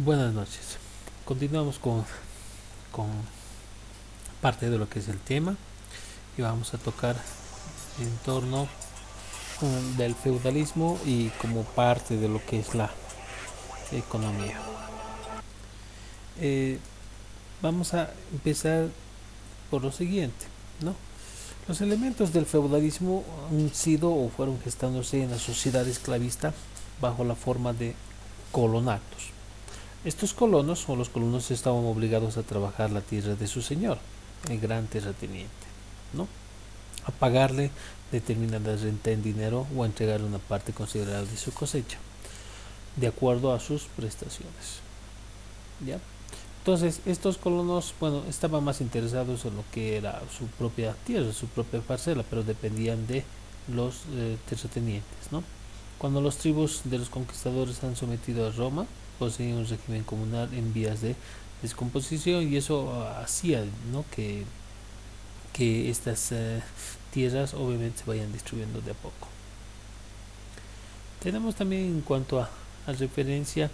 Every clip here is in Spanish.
Buenas noches. Continuamos con parte de lo que es el tema y vamos a tocar en torno del feudalismo y como parte de lo que es la economía. Eh, Vamos a empezar por lo siguiente, ¿no? Los elementos del feudalismo han sido o fueron gestándose en la sociedad esclavista bajo la forma de colonatos. Estos colonos o los colonos estaban obligados a trabajar la tierra de su señor, el gran terrateniente, ¿no? A pagarle determinada renta en dinero o a entregar una parte considerable de su cosecha, de acuerdo a sus prestaciones. ¿Ya? Entonces, estos colonos, bueno, estaban más interesados en lo que era su propia tierra, su propia parcela, pero dependían de los terratenientes, ¿no? Cuando los tribus de los conquistadores han sometido a Roma, poseían un régimen comunal en vías de descomposición y eso hacía, ¿no? que estas tierras obviamente se vayan destruyendo de a poco. Tenemos también en cuanto a referencia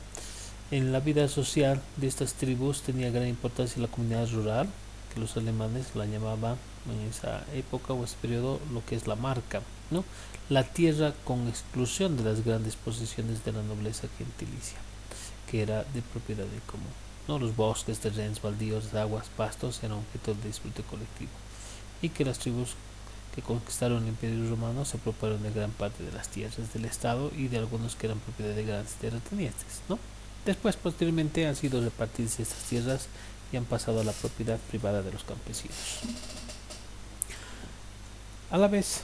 en la vida social de estas tribus tenía gran importancia la comunidad rural, que los alemanes la llamaban en esa época o ese periodo lo que es la marca, ¿no? La tierra con exclusión de las grandes posesiones de la nobleza gentilicia, que era de propiedad de común. ¿No? Los bosques, terrenos, baldíos, aguas, pastos eran objeto de disfrute colectivo y que las tribus que conquistaron el imperio romano se apropiaron de gran parte de las tierras del estado y de algunos que eran propiedad de grandes terratenientes, ¿no? Después, posteriormente, han sido repartidas estas tierras y han pasado a la propiedad privada de los campesinos. A la vez,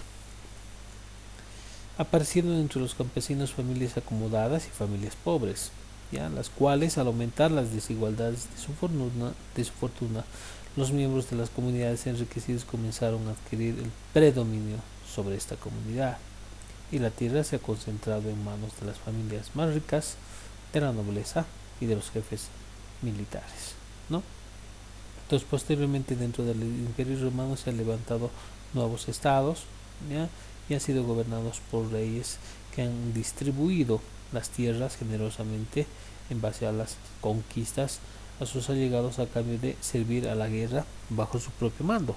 aparecieron entre los campesinos familias acomodadas y familias pobres, ¿ya? Las cuales, al aumentar las desigualdades de su fortuna, los miembros de las comunidades enriquecidas comenzaron a adquirir el predominio sobre esta comunidad y la tierra se ha concentrado en manos de las familias más ricas, de la nobleza y de los jefes militares, ¿no? Entonces, posteriormente, dentro del Imperio Romano se han levantado nuevos estados, ¿ya? Y han sido gobernados por reyes que han distribuido las tierras generosamente en base a las conquistas a sus allegados a cambio de servir a la guerra bajo su propio mando.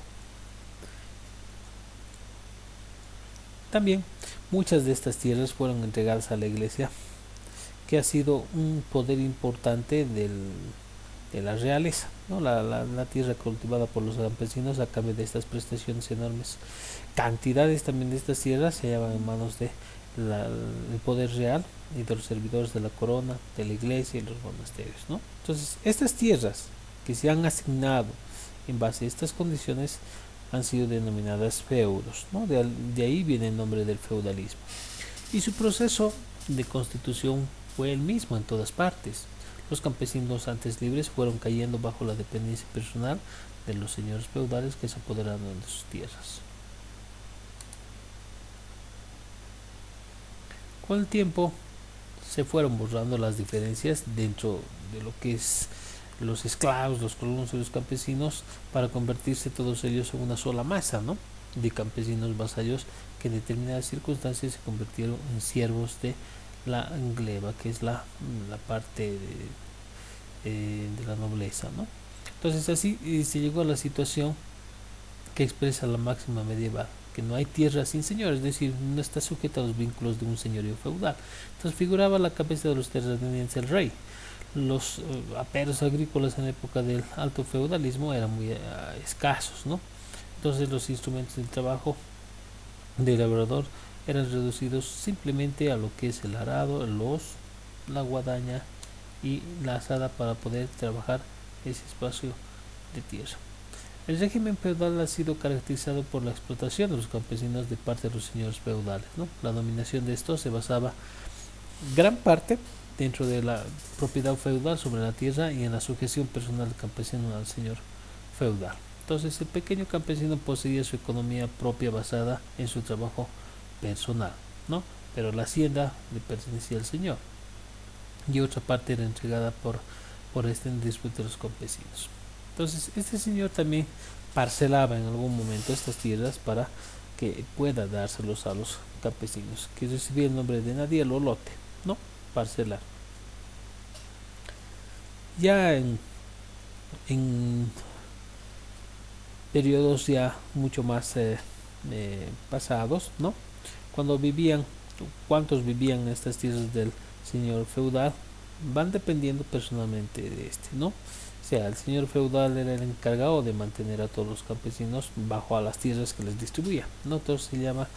También muchas de estas tierras fueron entregadas a la iglesia, que ha sido un poder importante de la realeza, ¿no? La tierra cultivada por los campesinos a cambio de estas prestaciones enormes. Cantidades también de estas tierras se hallaban en manos de el poder real y de los servidores de la corona, de la iglesia y los monasterios, ¿no? Entonces, estas tierras que se han asignado en base a estas condiciones han sido denominadas feudos, ¿no? De ahí viene el nombre del feudalismo. Y su proceso de constitución fue el mismo en todas partes. Los campesinos antes libres fueron cayendo bajo la dependencia personal de los señores feudales que se apoderaron de sus tierras. Con el tiempo se fueron borrando las diferencias dentro de lo que es los esclavos, los colonos y los campesinos para convertirse todos ellos en una sola masa, ¿no? De campesinos vasallos que en determinadas circunstancias se convirtieron en siervos de la gleba, que es la parte de la nobleza, ¿no? Entonces así se llegó a la situación que expresa la máxima medieval, que no hay tierra sin señor, es decir, no está sujeta a los vínculos de un señorío feudal. Entonces figuraba la cabeza de los terratenientes el rey. Los aperos agrícolas en la época del alto feudalismo eran muy escasos, ¿no? Entonces los instrumentos del trabajo del labrador eran reducidos simplemente a lo que es el arado, el hoz, la guadaña y la azada para poder trabajar ese espacio de tierra. El régimen feudal ha sido caracterizado por la explotación de los campesinos de parte de los señores feudales, ¿no? La dominación de estos se basaba gran parte dentro de la propiedad feudal sobre la tierra y en la sujeción personal del campesino al señor feudal. Entonces el pequeño campesino poseía su economía propia basada en su trabajo personal, ¿no? Pero la hacienda le pertenecía al señor y otra parte era entregada por este en disputa de los campesinos. Entonces este señor también parcelaba en algún momento estas tierras para que pueda dárselos a los campesinos, que recibía el nombre de nadiel o lote, ¿no? Parcelar. Ya en periodos ya mucho más pasados, ¿no? Cuando vivían, cuántos vivían en estas tierras del señor feudal, van dependiendo personalmente de este, ¿no? O sea, el señor feudal era el encargado de mantener a todos los campesinos bajo a las tierras que les distribuía, ¿no? Entonces se llama,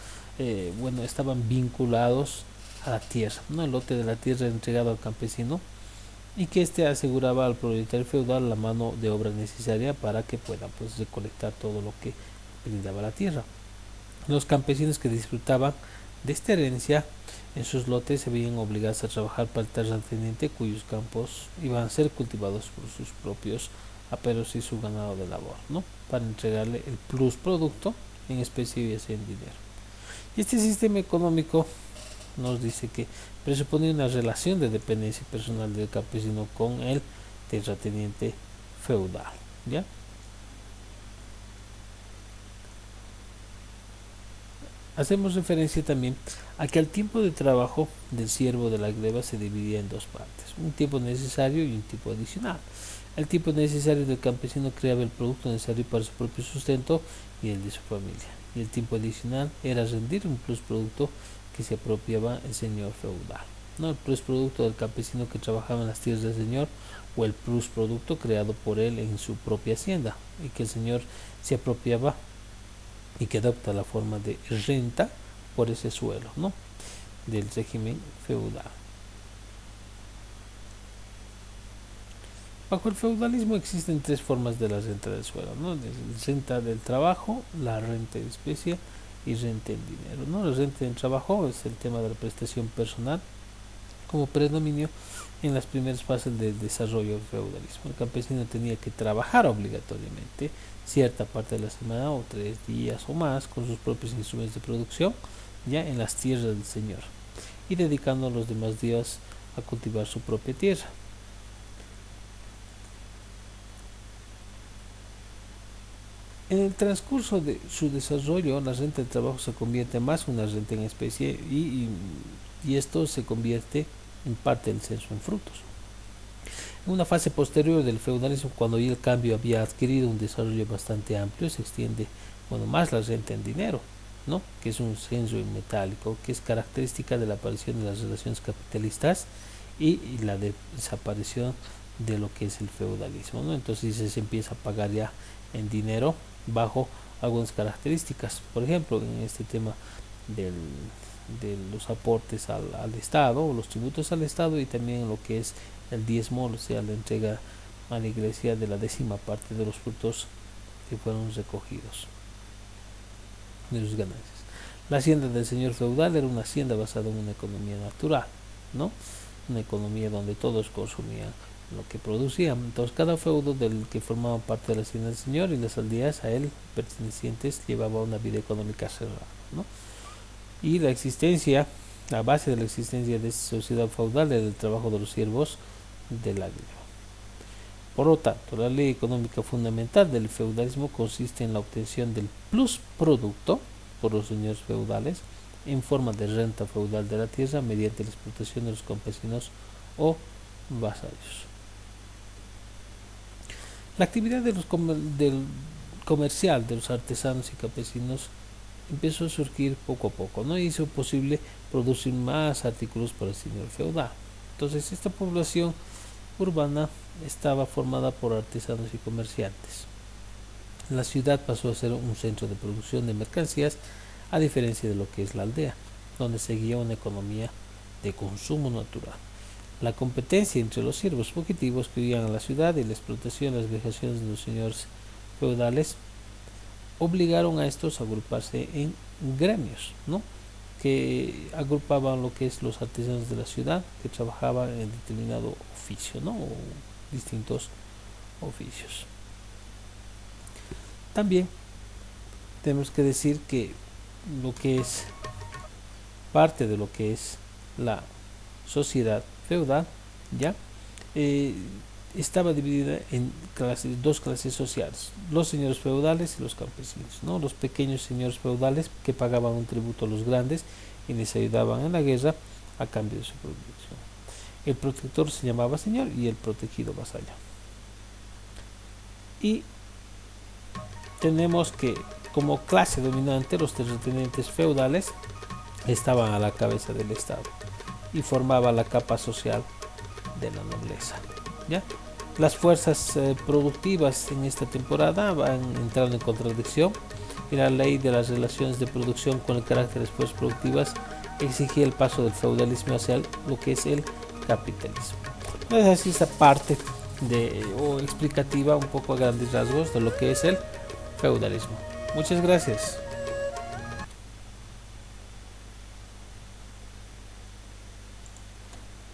bueno, estaban vinculados a la tierra, ¿no? El lote de la tierra era entregado al campesino y que éste aseguraba al propietario feudal la mano de obra necesaria para que pueda pues recolectar todo lo que brindaba la tierra. Los campesinos que disfrutaban de esta herencia en sus lotes se veían obligados a trabajar para el terrateniente cuyos campos iban a ser cultivados por sus propios aperos y su ganado de labor, ¿no? Para entregarle el plus producto en especie y así en dinero. Y este sistema económico nos dice que presupone una relación de dependencia personal del campesino con el terrateniente feudal, ¿ya? Hacemos referencia también a que el tiempo de trabajo del siervo de la gleba se dividía en dos partes, un tiempo necesario y un tiempo adicional. El tiempo necesario del campesino creaba el producto necesario para su propio sustento y el de su familia, y el tiempo adicional era rendir un plus producto que se apropiaba el señor feudal. No el plus producto del campesino que trabajaba en las tierras del señor o el plus producto creado por él en su propia hacienda y que el señor se apropiaba y que adopta la forma de renta por ese suelo, ¿no? Del régimen feudal. Bajo el feudalismo existen tres formas de la renta del suelo, ¿no? Renta del trabajo, la renta de especie y renta en dinero, ¿no? La renta en trabajo es el tema de la prestación personal como predominio en las primeras fases del desarrollo del feudalismo. El campesino tenía que trabajar obligatoriamente cierta parte de la semana o 3 días o más con sus propios instrumentos de producción ya en las tierras del señor y dedicando los demás días a cultivar su propia tierra. En el transcurso de su desarrollo, la renta de trabajo se convierte más en una renta en especie y esto se convierte en parte del censo en frutos. En una fase posterior del feudalismo, cuando ya el cambio había adquirido un desarrollo bastante amplio, se extiende más la renta en dinero, ¿no? Que es un censo en metálico, que es característica de la aparición de las relaciones capitalistas y la desaparición de lo que es el feudalismo, ¿no? Entonces se empieza a pagar ya en dinero bajo algunas características. Por ejemplo, en este tema del, de los aportes al Estado o los tributos al Estado y también lo que es el diezmo, o sea, la entrega a la iglesia de la 10ª parte de los frutos que fueron recogidos de sus ganancias. La hacienda del señor feudal era una hacienda basada en una economía natural, ¿no? Una economía donde todos consumían lo que producían. Entonces cada feudo del que formaba parte de la hacienda del señor y las aldeas a él pertenecientes llevaba una vida económica cerrada, ¿no? Y la base de la existencia de esta sociedad feudal era el trabajo de los siervos de la gleba. Por lo tanto, la ley económica fundamental del feudalismo consiste en la obtención del plus producto por los señores feudales en forma de renta feudal de la tierra mediante la explotación de los campesinos o vasallos. La actividad del comercial de los artesanos y campesinos empezó a surgir poco a poco, ¿no? Hizo posible producir más artículos para el señor feudal. Entonces esta población urbana estaba formada por artesanos y comerciantes. La ciudad pasó a ser un centro de producción de mercancías, a diferencia de lo que es la aldea, donde seguía una economía de consumo natural. La competencia entre los siervos fugitivos que vivían en la ciudad y la explotación de las vejaciones de los señores feudales obligaron a estos a agruparse en gremios, ¿no? Que agrupaban lo que es los artesanos de la ciudad que trabajaban en determinado oficio, ¿no? O distintos oficios. También tenemos que decir que lo que es parte de lo que es la sociedad feudal ya estaba dividida en dos clases sociales, los señores feudales y los campesinos, ¿no? Los pequeños señores feudales que pagaban un tributo a los grandes y les ayudaban en la guerra a cambio de su producción. El protector se llamaba señor y el protegido vasallo. Y tenemos que como clase dominante los terratenientes feudales estaban a la cabeza del Estado y formaba la capa social de la nobleza. ¿Ya? Las fuerzas productivas en esta temporada van entrando en contradicción y la ley de las relaciones de producción con el carácter de fuerzas productivas exigía el paso del feudalismo hacia lo que es el capitalismo. Entonces así esta parte explicativa un poco a grandes rasgos de lo que es el feudalismo. Muchas gracias.